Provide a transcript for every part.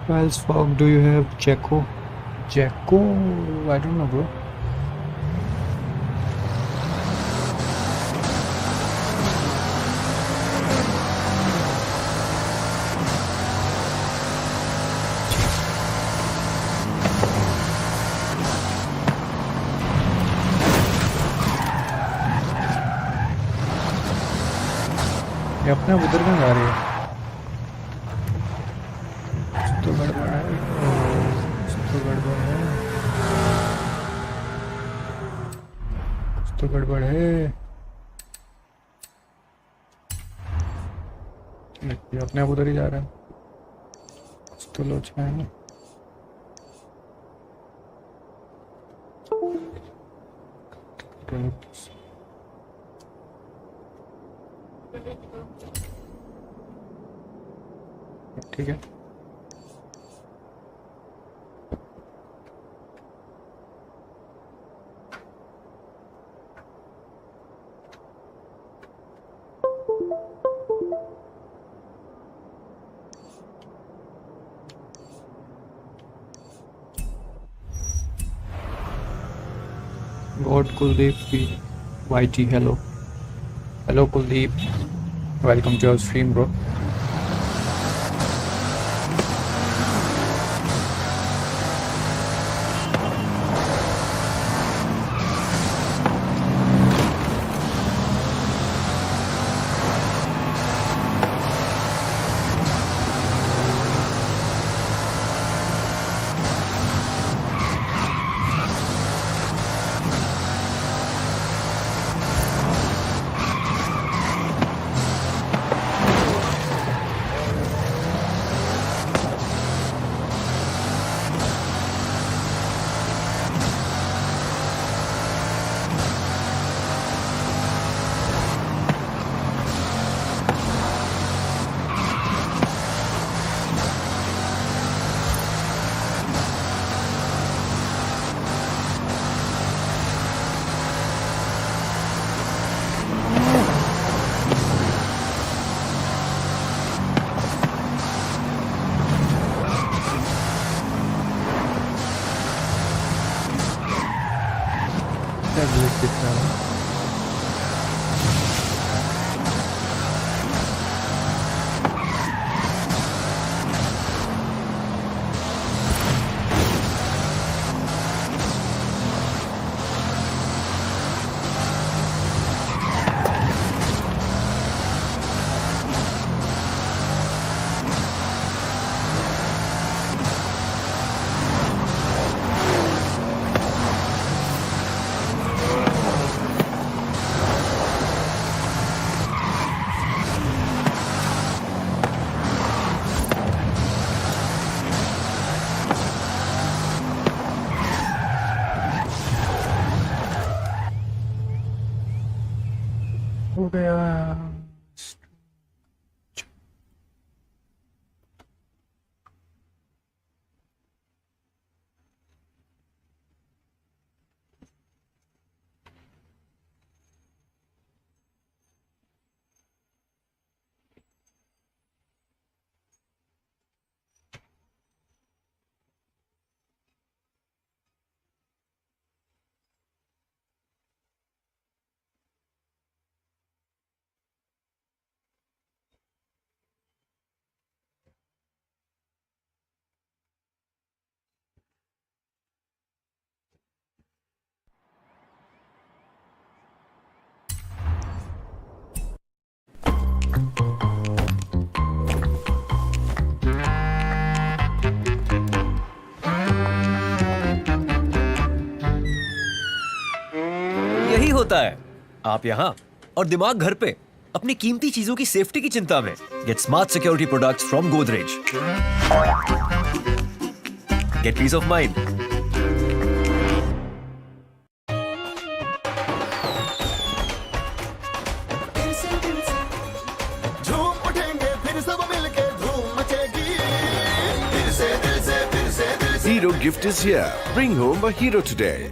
else fog do you have, Jacko? Jacko? I don't know, bro. ये अपने उधर में जा रही है। तो गड़बड़ है, तो गड़बड़ है, तो गड़बड़ है। ये अपने उधर ही जा रहा है। तो लोचा है ना। ठीक है। God Kuldeep YT, hello. Hello Kuldeep. Welcome to your stream, bro. हो गया। यही होता है, आप यहाँ और दिमाग घर पे अपनी कीमती चीजों की सेफ्टी की चिंता में। Gate smart security products from Godrej. Gate piece of mind. झूम उठेंगे फिर सब मिलके धूम मचेगी फिर से Hero gift is here. Bring home a hero today.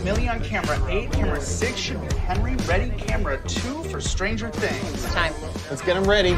Millie on camera 8, camera 6 should be Henry, ready, camera 2 for Stranger Things. Time. Let's get him ready.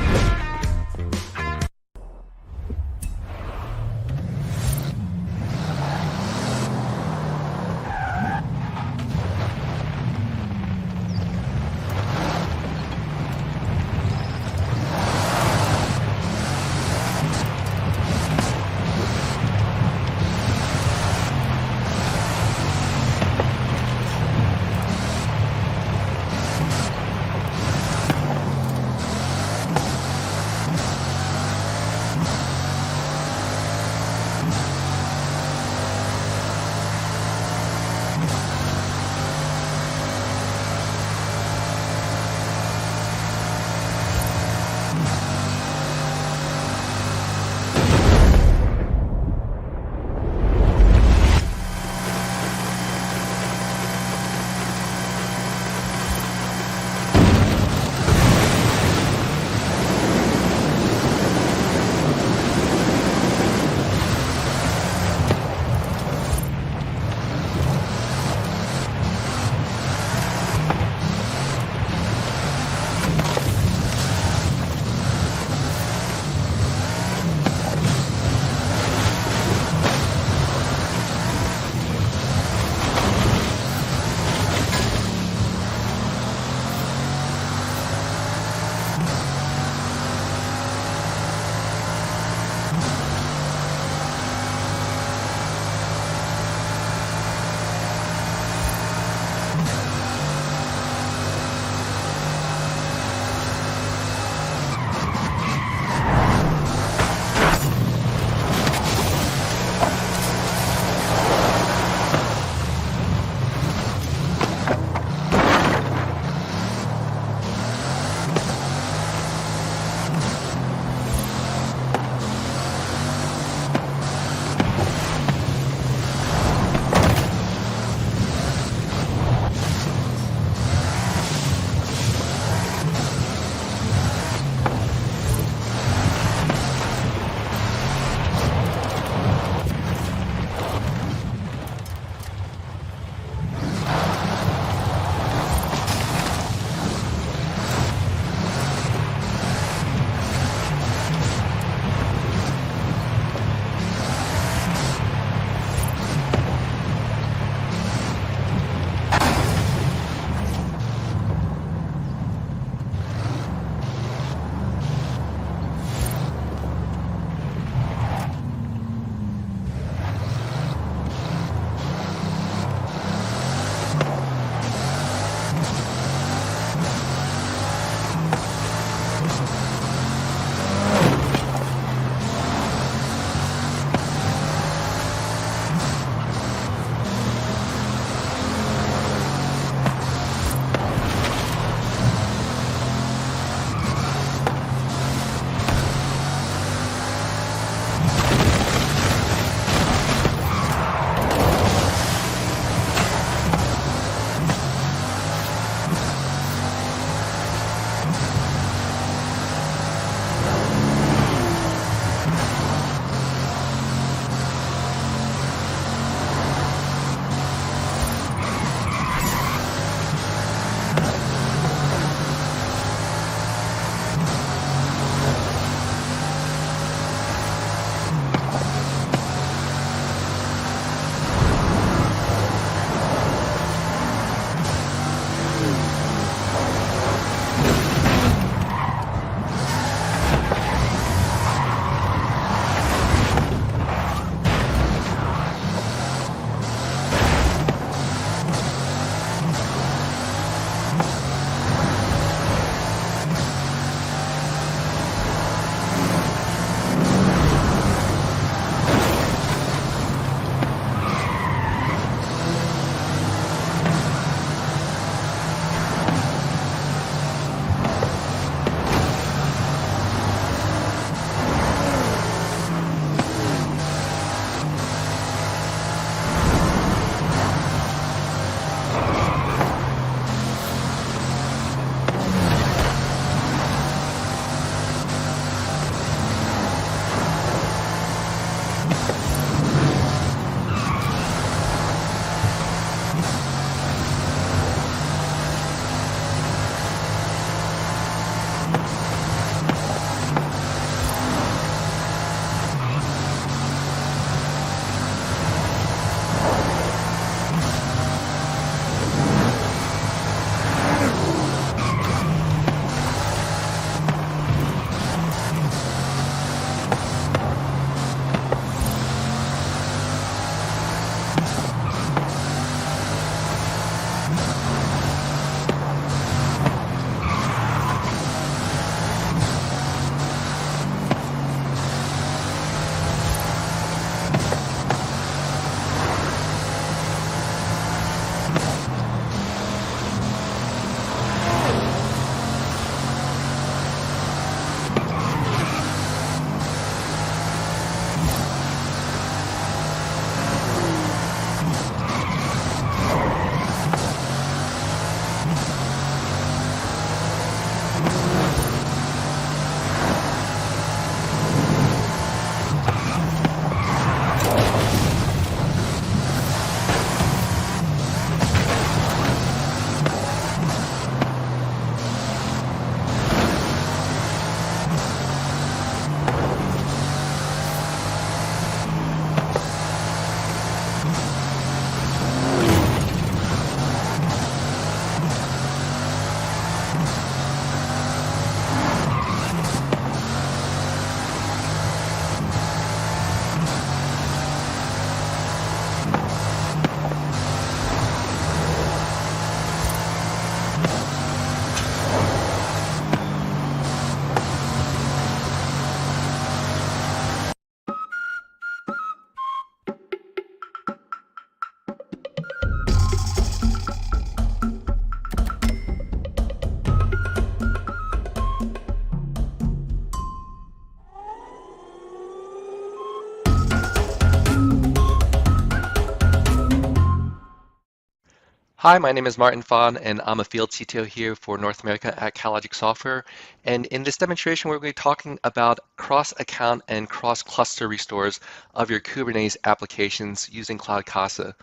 Hi, my name is Martin Fawn, and I'm a field CTO here for North America at CalLogic Software. And in this demonstration, we're going to be talking about cross-account and cross-cluster restores of your Kubernetes applications using Cloud Casa.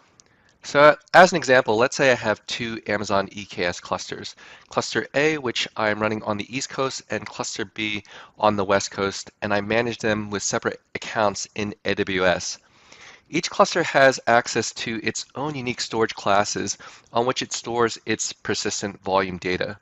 So as an example, let's say I have two Amazon EKS clusters. Cluster A, which I'm running on the East Coast, and Cluster B on the West Coast, and I manage them with separate accounts in AWS. Each cluster has access to its own unique storage classes on which it stores its persistent volume data.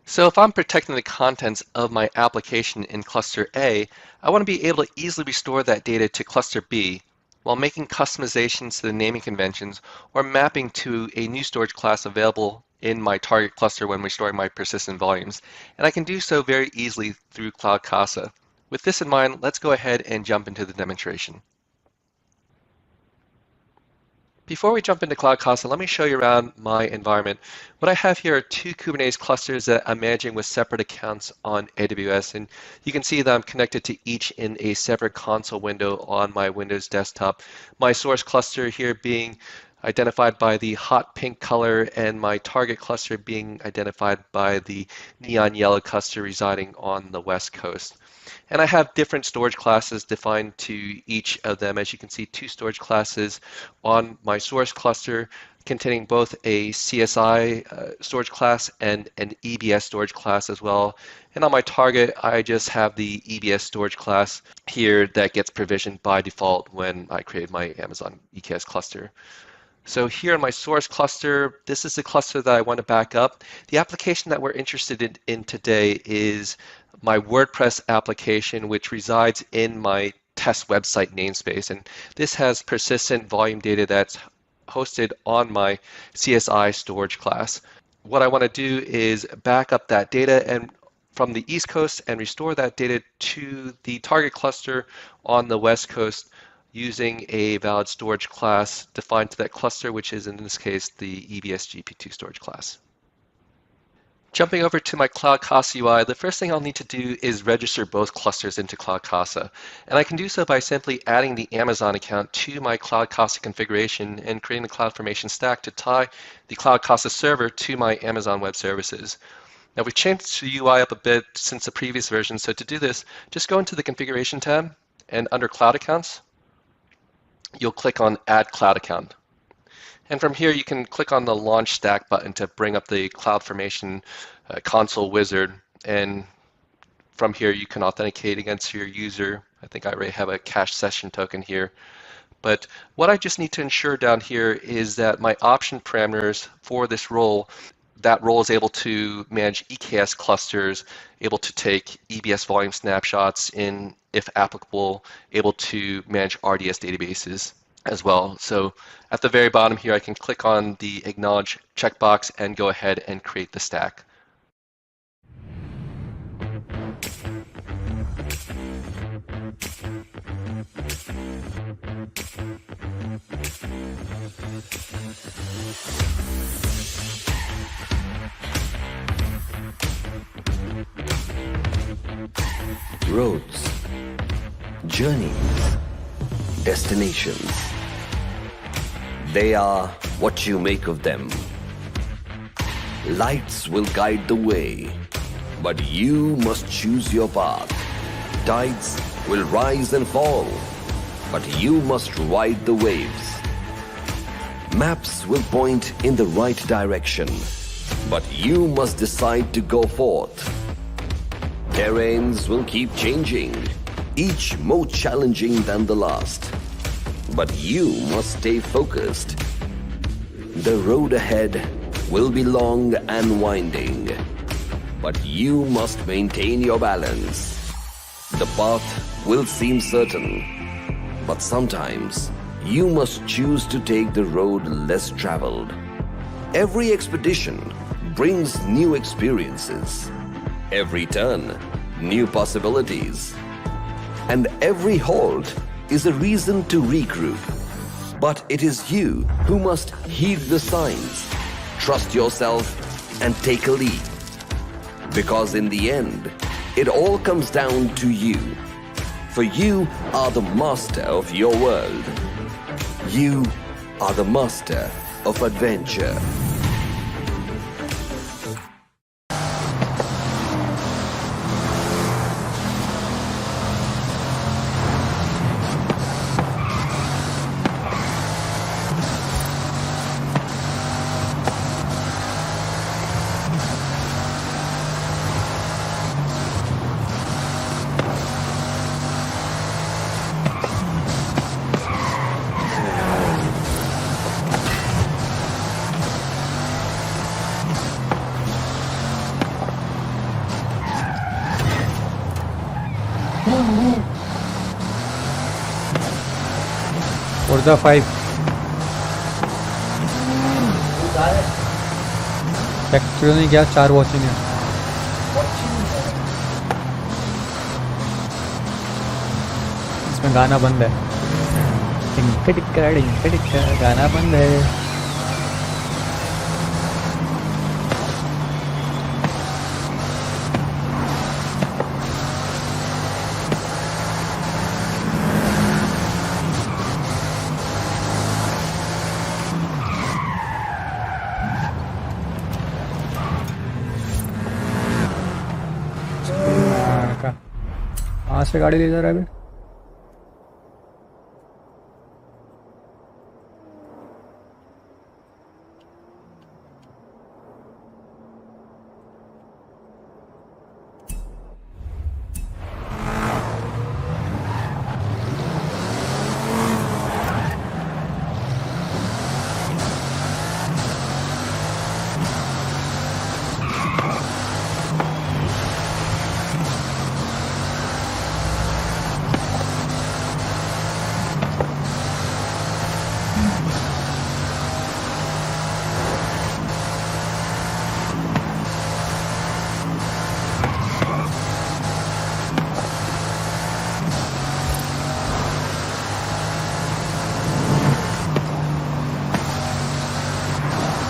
So if I'm protecting the contents of my application in cluster A, I want to be able to easily restore that data to cluster B while making customizations to the naming conventions or mapping to a new storage class available in my target cluster when restoring my persistent volumes. And I can do so very easily through Cloud Casa. With this in mind, let's go ahead and jump into the demonstration. Before we jump into Cloud Casa, let me show you around my environment. What I have here are two Kubernetes clusters that I'm managing with separate accounts on AWS, and you can see that I'm connected to each in a separate console window on my Windows desktop. My source cluster here being identified by the hot pink color, and my target cluster being identified by the neon yellow cluster residing on the West Coast. And I have different storage classes defined to each of them. As you can see, two storage classes on my source cluster containing both a CSI storage class and an EBS storage class as well. And on my target, I just have the EBS storage class here that gets provisioned by default when I created my Amazon EKS cluster. So here in my source cluster, this is the cluster that I want to back up. The application that we're interested in today is my WordPress application, which resides in my test website namespace. And this has persistent volume data that's hosted on my CSI storage class. What I want to do is back up that data and from the East Coast and restore that data to the target cluster on the West Coast using a valid storage class defined to that cluster, which is in this case the EBS GP2 storage class. Jumping over to my Cloud Casa UI, the first thing I'll need to do is register both clusters into Cloud Casa. And I can do so by simply adding the Amazon account to my Cloud Casa configuration and creating the CloudFormation stack to tie the Cloud Casa server to my Amazon Web Services. Now we've changed the UI up a bit since the previous version, so to do this, just go into the Configuration tab, and under Cloud Accounts, you'll click on Add Cloud Account. And from here, you can click on the Launch Stack button to bring up the CloudFormation console wizard. And from here, you can authenticate against your user. I think I already have a cache session token here. But what I just need to ensure down here is that my option parameters for this role, that role is able to manage EKS clusters, able to take EBS volume snapshots in, if applicable, able to manage RDS databases as well. So at the very bottom here, I can click on the Acknowledge checkbox and go ahead and create the stack. Roads, journeys, destinations. They are what you make of them. Lights will guide the way, but you must choose your path. Tides will rise and fall, but you must ride the waves. Maps will point in the right direction, but you must decide to go forth. Terrains will keep changing, each more challenging than the last. But you must stay focused. The road ahead will be long and winding, but you must maintain your balance. The path will seem certain, but sometimes you must choose to take the road less traveled. Every expedition brings new experiences. Every turn, new possibilities. And every halt is a reason to regroup. But it is you who must heed the signs, trust yourself, and take a lead. Because in the end, it all comes down to you. For you are the master of your world. You are the master of adventure. Forza 5 factory नहीं क्या 4 watching है। इसमें गाना बंद है। गाना बंद है। कहाँ से गाड़ी ले जा रहा है अभी?